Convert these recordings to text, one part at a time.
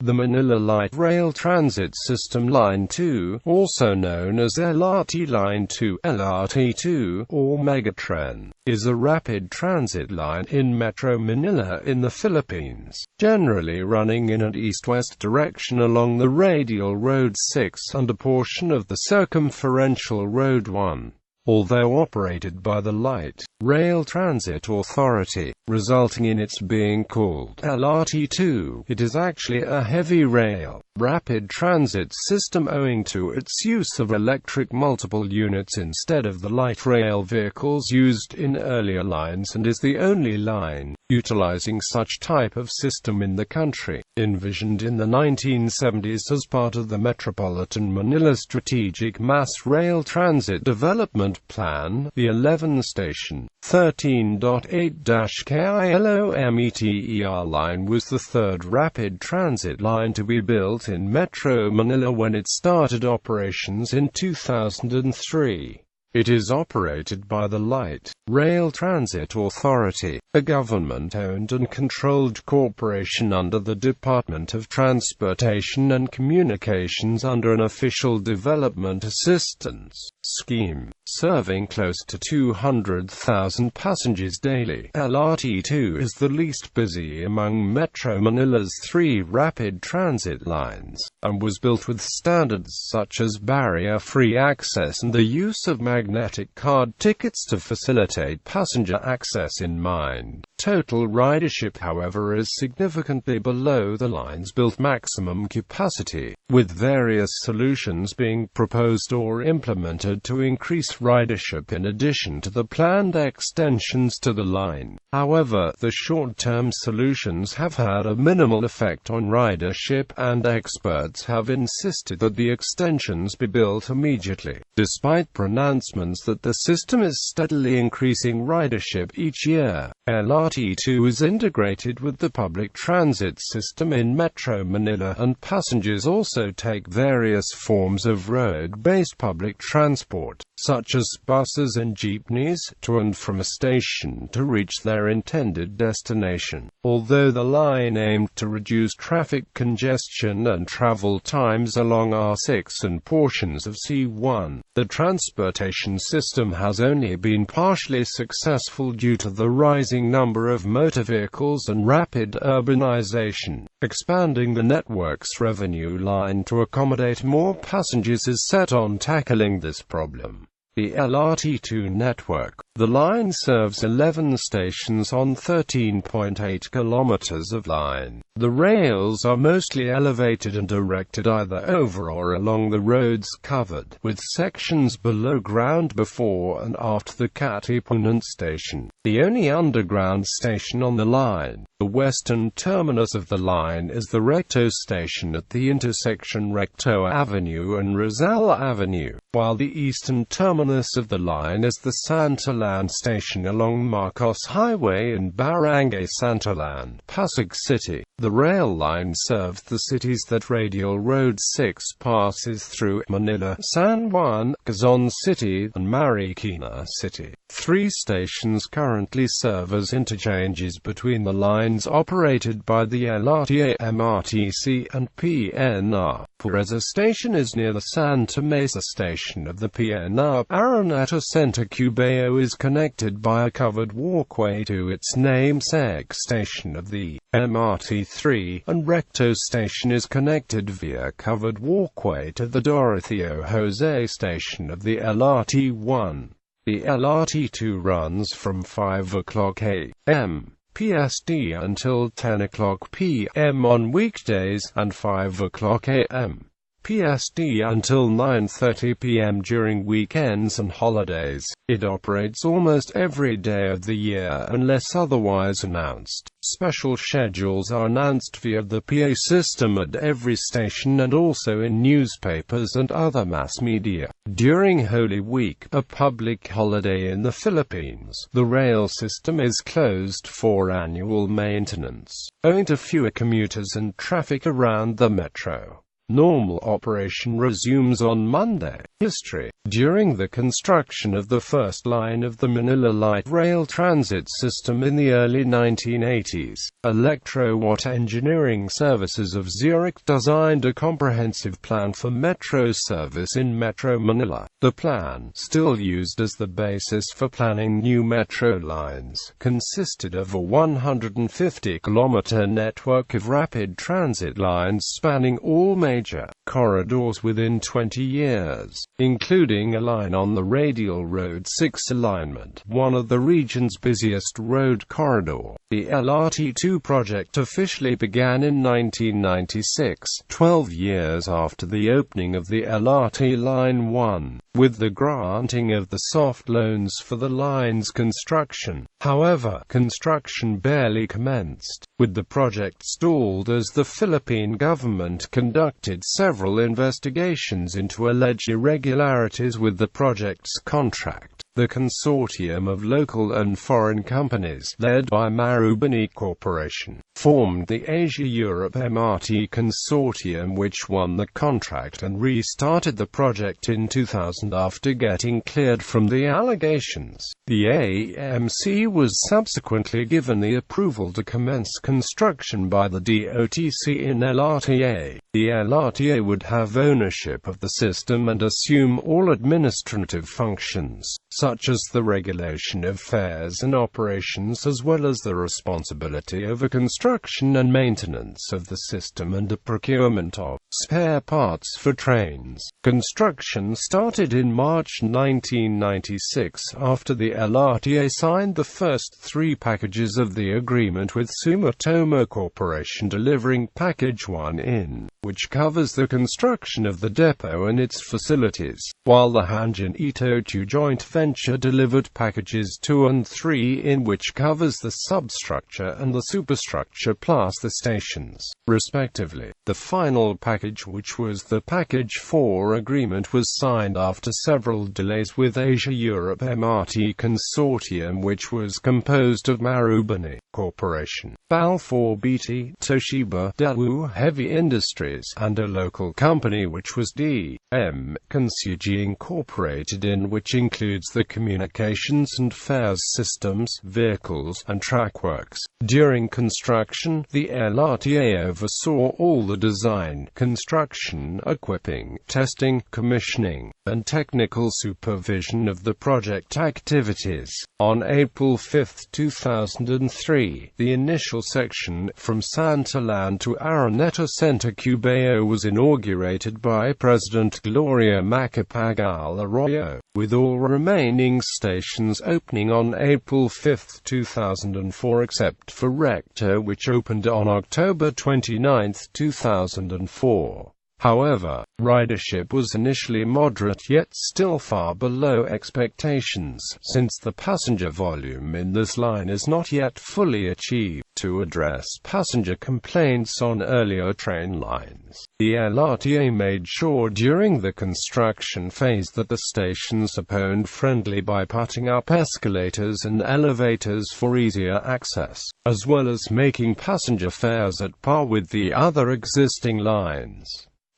The Manila Light Rail Transit System Line 2, also known as LRT Line 2, LRT2, or Megatren, is a rapid transit line in Metro Manila in the Philippines, generally running in an east-west direction along the Radial Road 6 and a portion of the Circumferential Road 1. Although operated by the Light Rail Transit Authority, resulting in its being called LRT2, it is actually a heavy rail, rapid transit system owing to its use of electric multiple units instead of the light rail vehicles used in earlier lines, and is the only line utilizing such type of system in the country. Envisioned in the 1970s as part of the Metropolitan Manila Strategic Mass Rail Transit Development Plan, the 11-station, 13.8-kilometer line was the third rapid transit line to be built in Metro Manila when it started operations in 2003. It is operated by the Light Rail Transit Authority, a government-owned and controlled corporation under the Department of Transportation and Communications under an Official Development Assistance scheme, serving close to 200,000 passengers daily. LRT2 is the least busy among Metro Manila's three rapid transit lines, and was built with standards such as barrier-free access and the use of magnetic card tickets to facilitate passenger access in mind. Total ridership, however, is significantly below the line's built maximum capacity, with various solutions being proposed or implemented to increase ridership in addition to the planned extensions to the line. However, the short-term solutions have had a minimal effect on ridership, and experts have insisted that the extensions be built immediately. Despite pronouncements that the system is steadily increasing ridership each year, LRT2 is integrated with the public transit system in Metro Manila, and passengers also take various forms of road-based public transport, such as buses and jeepneys, to and from a station to reach their intended destination. Although the line aimed to reduce traffic congestion and travel times along R6 and portions of C1, the transportation system has only been partially successful due to the rising number of motor vehicles and rapid urbanization. Expanding the network's revenue line to accommodate more passengers is set on tackling this problem. The LRT2 network. The line serves 11 stations on 13.8 kilometers of line. The rails are mostly elevated and directed either over or along the roads covered, with sections below ground before and after the Katipunan station. The only underground station on the line, the western terminus of the line, is the Recto station at the intersection Recto Avenue and Rizal Avenue, while the eastern terminus of the line is the Santalan station along Marcos Highway in Barangay Santalan, Pasig City. The rail line serves the cities that Radial Road 6 passes through: Manila, San Juan, Quezon City, and Marikina City. 3 stations currently serve as interchanges between the lines operated by the LRT, MRTC, and PNR. Pureza Station is near the Santa Mesa station of the PNR. Araneta Center Cubao is connected by a covered walkway to its namesake station of the MRT3, and Recto Station is connected via covered walkway to the Dorotheo Jose station of the LRT1. The LRT2 runs from 5 o'clock a.m. PST until 10 o'clock p.m. on weekdays, and 5 o'clock a.m. PST until 9:30 p.m. during weekends and holidays. It operates almost every day of the year unless otherwise announced. Special schedules are announced via the PA system at every station and also in newspapers and other mass media. During Holy Week, a public holiday in the Philippines, the rail system is closed for annual maintenance, owing to fewer commuters and traffic around the metro. Normal operation resumes on Monday. History. During the construction of the first line of the Manila Light Rail Transit System in the early 1980s, Electrowatt Engineering Services of Zurich designed a comprehensive plan for metro service in Metro Manila. The plan, still used as the basis for planning new metro lines, consisted of a 150-kilometer network of rapid transit lines spanning all major corridors within 20 years, including a line on the Radial Road 6 alignment, one of the region's busiest road corridor. The LRT2 project officially began in 1996, 12 years after the opening of the LRT Line 1, with the granting of the soft loans for the line's construction. However, construction barely commenced, with the project stalled as the Philippine government conducted several investigations into alleged irregularities with the project's contract. The consortium of local and foreign companies, led by Marubeni Corporation, formed the Asia-Europe MRT Consortium, which won the contract and restarted the project in 2000 after getting cleared from the allegations. The AMC was subsequently given the approval to commence construction by the DOTC in LRTA. The LRTA would have ownership of the system and assume all administrative functions, such as the regulation of fares and operations, as well as the responsibility over construction and maintenance of the system and the procurement of spare parts for trains. Construction started in March 1996 after the LRTA signed the first 3 packages of the agreement with Sumitomo Corporation, delivering Package 1 in, which covers the construction of the depot and its facilities, while the Hanjin Itochu joint venture delivered Packages 2 and 3 in, which covers the substructure and the superstructure plus the stations, respectively. The final package, which was the Package 4 agreement, was signed after several delays with Asia-Europe MRT Consortium, which was composed of Marubeni Corporation, Balfour Beatty, Toshiba, Daewoo Heavy Industries, and a local company which was D.M. Kansuji Incorporated, in which includes the communications and fares systems, vehicles, and trackworks. During construction, the LRTA oversaw all the design, construction, equipping, testing, commissioning, and technical supervision of the project activities. On April 5, 2003, the initial section, from Santalan to Araneta Center Cubao, was inaugurated by President Gloria Macapagal Arroyo, with all remaining stations opening on April 5, 2004 except for Recto, which opened on October 29, 2004. However, ridership was initially moderate, yet still far below expectations, since the passenger volume in this line is not yet fully achieved. To address passenger complaints on earlier train lines, the LRTA made sure during the construction phase that the stations are pond-friendly by putting up escalators and elevators for easier access, as well as making passenger fares at par with the other existing lines.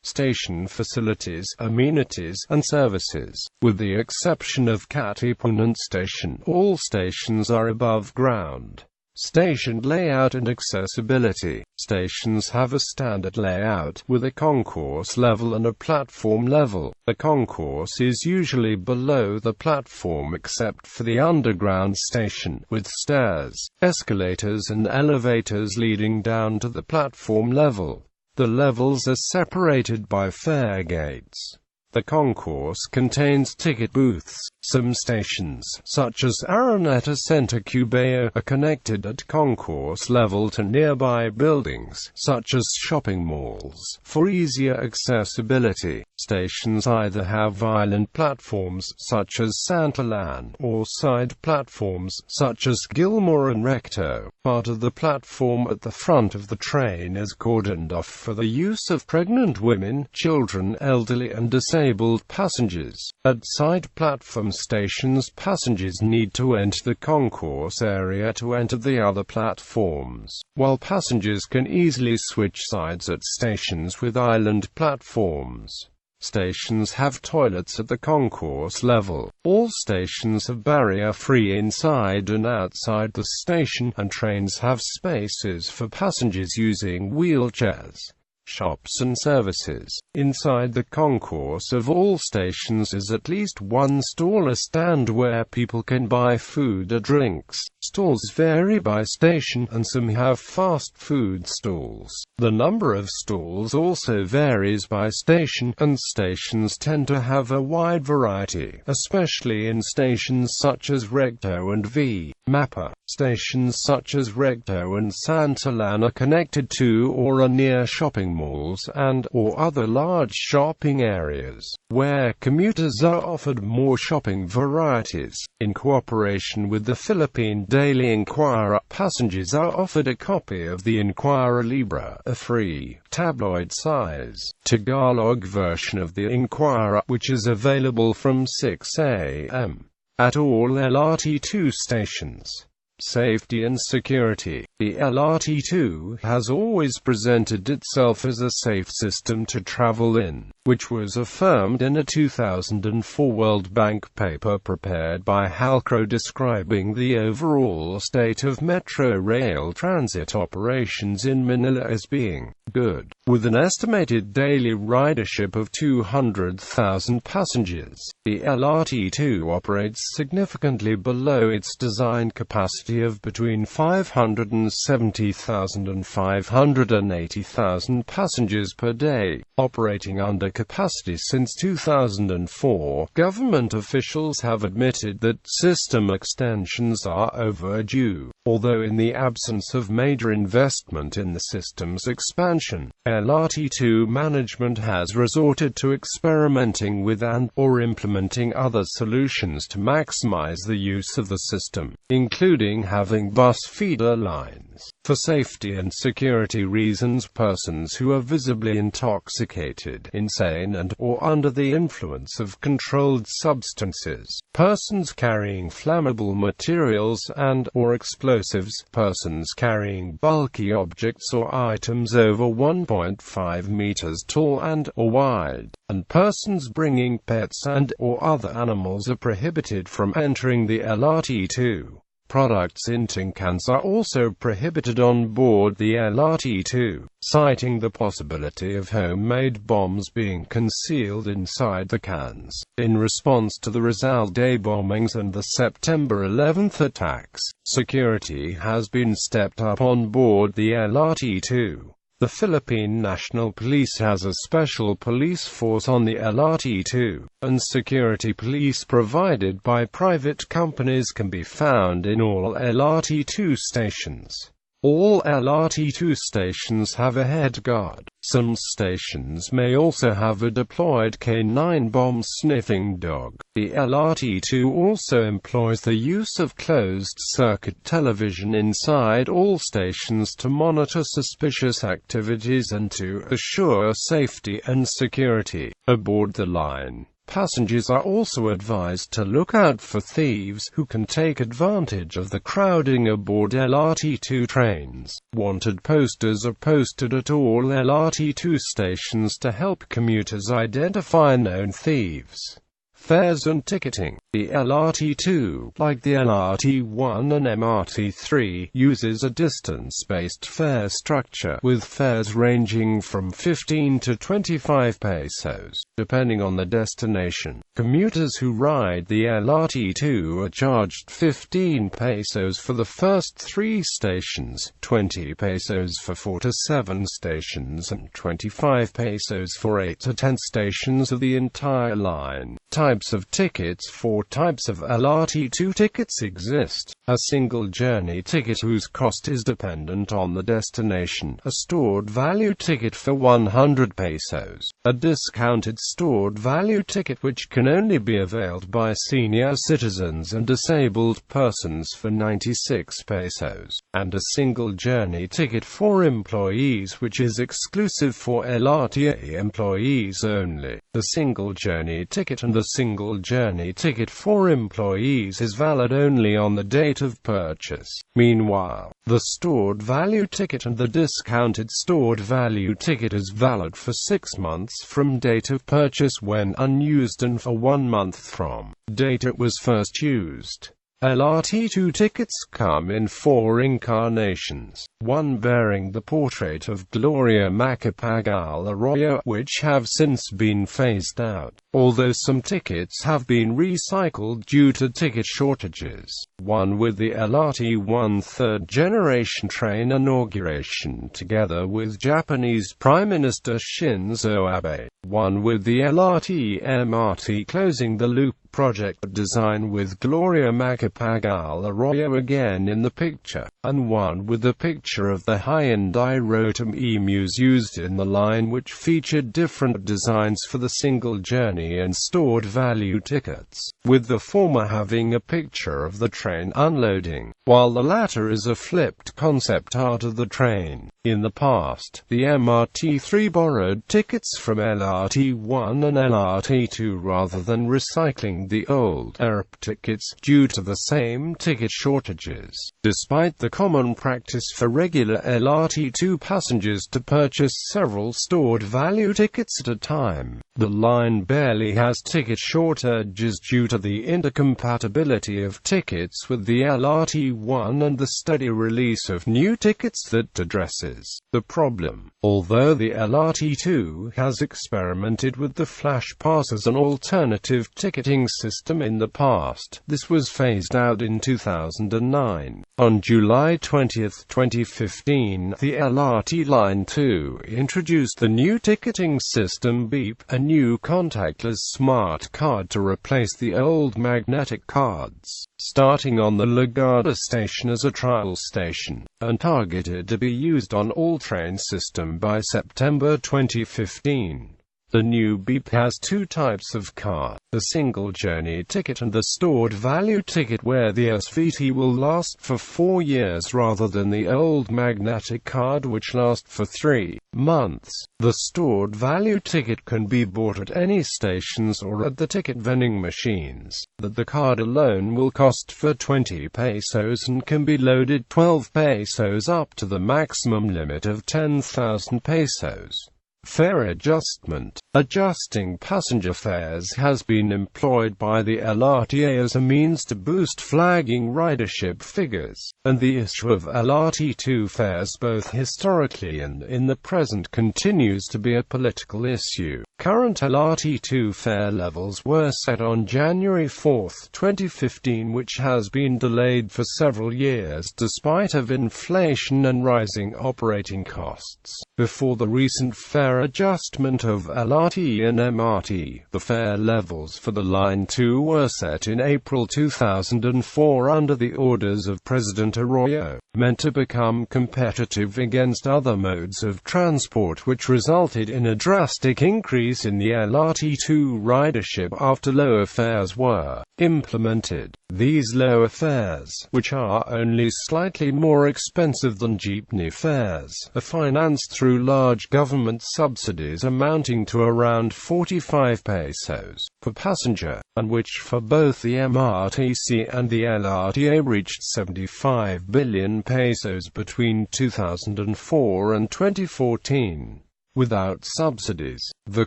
Station facilities, amenities, and services. With the exception of Katipunan Station, all stations are above ground. Station layout and accessibility. Stations have a standard layout, with a concourse level and a platform level. The concourse is usually below the platform except for the underground station, with stairs, escalators and elevators leading down to the platform level. The levels are separated by fare gates. The concourse contains ticket booths. Some stations, such as Araneta Center Cubao, are connected at concourse level to nearby buildings, such as shopping malls, for easier accessibility. Stations either have island platforms, such as Santalan, or side platforms, such as Gilmore and Recto. Part of the platform at the front of the train is cordoned off for the use of pregnant women, children, elderly and disabled disabled passengers. At side platform stations, passengers need to enter the concourse area to enter the other platforms, while passengers can easily switch sides at stations with island platforms. Stations have toilets at the concourse level. All stations have barrier-free inside and outside the station, and trains have spaces for passengers using wheelchairs. Shops and services. Inside the concourse of all stations is at least one stall, a stand where people can buy food or drinks. Stalls vary by station, and some have fast food stalls. The number of stalls also varies by station, and stations tend to have a wide variety, especially in stations such as Recto and V. Mappa. Stations such as Recto and Santalan are connected to or are near shopping malls and/or other large shopping areas, where commuters are offered more shopping varieties. In cooperation with the Philippine Daily Inquirer, passengers are offered a copy of the Inquirer Libre, a free, tabloid-size, Tagalog version of the Inquirer, which is available from 6 a.m. at all LRT2 stations. Safety and security. The LRT2 has always presented itself as a safe system to travel in, which was affirmed in a 2004 World Bank paper prepared by Halcro describing the overall state of metro rail transit operations in Manila as being good, with an estimated daily ridership of 200,000 passengers. The LRT2 operates significantly below its design capacity of between 570,000 and 580,000 passengers per day, operating under capacity since 2004. Government officials have admitted that system extensions are overdue, although in the absence of major investment in the system's expansion, LRT2 management has resorted to experimenting with and/or implementing other solutions to maximize the use of the system, including having bus feeder lines. For safety and security reasons, persons who are visibly intoxicated, insane and/or under the influence of controlled substances, persons carrying flammable materials and/or explosives, persons carrying bulky objects or items over 1.5 meters tall and/or wide, and persons bringing pets and/or other animals are prohibited from entering the LRT2. Products in tin cans are also prohibited on board the LRT2, citing the possibility of homemade bombs being concealed inside the cans. In response to the Rizal Day bombings and the September 11th attacks, security has been stepped up on board the LRT2. The Philippine National Police has a special police force on the LRT2, and security police provided by private companies can be found in all LRT2 stations. All LRT2 stations have a head guard. Some stations may also have a deployed K9 bomb-sniffing dog. The LRT2 also employs the use of closed-circuit television inside all stations to monitor suspicious activities and to assure safety and security. Aboard the line, passengers are also advised to look out for thieves who can take advantage of the crowding aboard LRT2 trains. Wanted posters are posted at all LRT2 stations to help commuters identify known thieves. Fares and ticketing. The LRT2, like the LRT1 and MRT3, uses a distance-based fare structure, with fares ranging from 15 to 25 pesos, depending on the destination. Commuters who ride the LRT2 are charged 15 pesos for the first 3 stations, 20 pesos for 4 to 7 stations, and 25 pesos for 8 to 10 stations of the entire line. Types of tickets. 4 types of LRT2 tickets exist. A single journey ticket whose cost is dependent on the destination. A stored value ticket for 100 pesos. A discounted stored value ticket which can only be availed by senior citizens and disabled persons for 96 pesos. And a single journey ticket for employees which is exclusive for LRT employees only. The single journey ticket and the single journey ticket for employees is valid only on the date of purchase. Meanwhile, the stored value ticket and the discounted stored value ticket is valid for 6 months from date of purchase when unused and for 1 month from date it was first used. LRT2 tickets come in 4 incarnations, one bearing the portrait of Gloria Macapagal Arroyo, which have since been phased out, although some tickets have been recycled due to ticket shortages. One with the LRT1 third-generation train inauguration together with Japanese Prime Minister Shinzo Abe. One with the LRT MRT closing the loop project design with Gloria Macapagal Arroyo again in the picture, and one with a picture of the Hyundai Rotem emus used in the line, which featured different designs for the single journey and stored value tickets, with the former having a picture of the train unloading, while the latter is a flipped concept art of the train. In the past, the MRT3 borrowed tickets from LRT1 and LRT2 rather than recycling the old ERP tickets, due to the same ticket shortages. Despite the common practice for regular LRT2 passengers to purchase several stored value tickets at a time, the line barely has ticket shortages due to the intercompatibility of tickets with the LRT1 and the steady release of new tickets that addresses the problem. Although the LRT2 has experimented with the flash pass as an alternative ticketing system in the past, this was phased out in 2009. On July 20, 2015, the LRT Line 2 introduced the new ticketing system Beep, a new contactless smart card to replace the old magnetic cards, starting on the Lagarda station as a trial station, and targeted to be used on all train system by September 2015. The new Beep has 2 types of card, the single journey ticket and the stored value ticket, where the SVT will last for 4 years rather than the old magnetic card which lasts for 3 months. The stored value ticket can be bought at any stations or at the ticket vending machines. The card alone will cost for 20 pesos and can be loaded 12 pesos up to the maximum limit of 10,000 pesos. Fare adjustment. Adjusting passenger fares has been employed by the LRTA as a means to boost flagging ridership figures, and the issue of LRT2 fares both historically and in the present continues to be a political issue. Current LRT2 fare levels were set on January 4, 2015, which has been delayed for several years despite of inflation and rising operating costs. Before the recent fare adjustment of LRT and MRT, the fare levels for the Line 2 were set in April 2004 under the orders of President Arroyo, meant to become competitive against other modes of transport, which resulted in a drastic increase in the LRT2 ridership after lower fares were implemented. These lower fares, which are only slightly more expensive than jeepney fares, are financed through large government subsidies amounting to around 45 pesos per passenger, and which for both the MRTC and the LRTA reached 75 billion pesos between 2004 and 2014. Without subsidies, the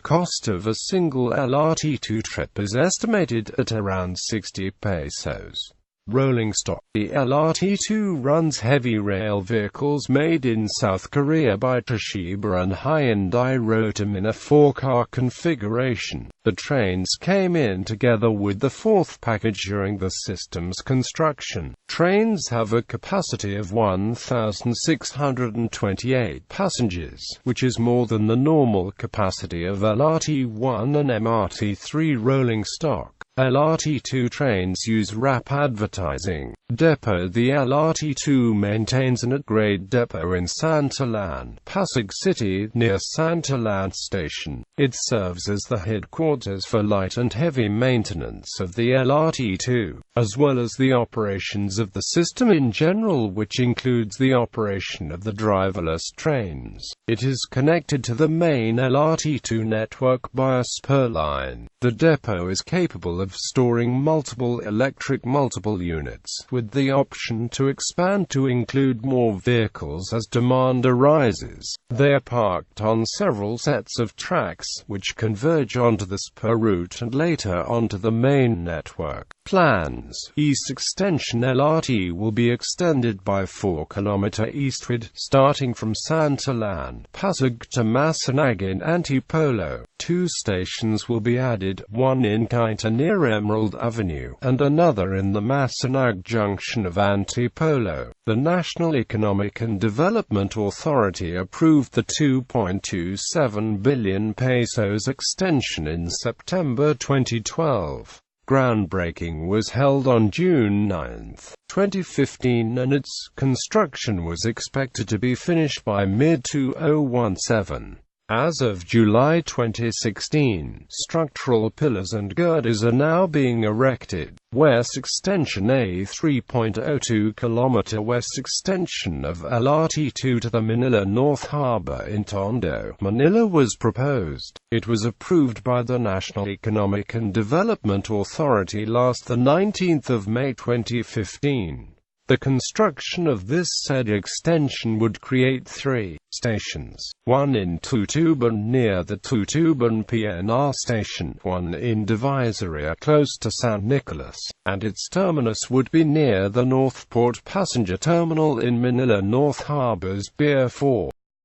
cost of a single LRT2 trip is estimated at around 60 pesos. Rolling stock. The LRT2 runs heavy rail vehicles made in South Korea by Toshiba and Hyundai Rotem in a 4-car configuration. The trains came in together with the 4th package during the system's construction. Trains have a capacity of 1,628 passengers, which is more than the normal capacity of LRT1 and MRT3 rolling stock. LRT2 trains use RAP advertising. Depot: the LRT2 maintains an at-grade depot in Santalan, Pasig City, near Santalan Station. It serves as the headquarters for light and heavy maintenance of the LRT2, as well as the operations of the system in general, which includes the operation of the driverless trains. It is connected to the main LRT2 network by a spur line. The depot is capable of storing multiple electric multiple units, with the option to expand to include more vehicles as demand arises. They are parked on several sets of tracks, which converge onto the spur route and later onto the main network. Plans: East Extension LRT will be extended by 4 km eastward, starting from Santalan, Pasig to Masinag in Antipolo. 2 stations will be added, one in Kaita near Emerald Avenue, and another in the Masinag junction of Antipolo. The National Economic and Development Authority approved the 2.27 billion pesos extension in September 2012. Groundbreaking was held on June 9, 2015, and its construction was expected to be finished by mid-2017. As of July 2016, structural pillars and girders are now being erected. West Extension: a 3.02 km west extension of LRT2 to the Manila North Harbor in Tondo, Manila was proposed. It was approved by the National Economic and Development Authority last 19 May 2015. The construction of this said extension would create 3 stations, one in Tutuban near the Tutuban PNR station, one in Divisoria close to San Nicolas, and its terminus would be near the Northport Passenger Terminal in Manila North Harbor's Pier 4.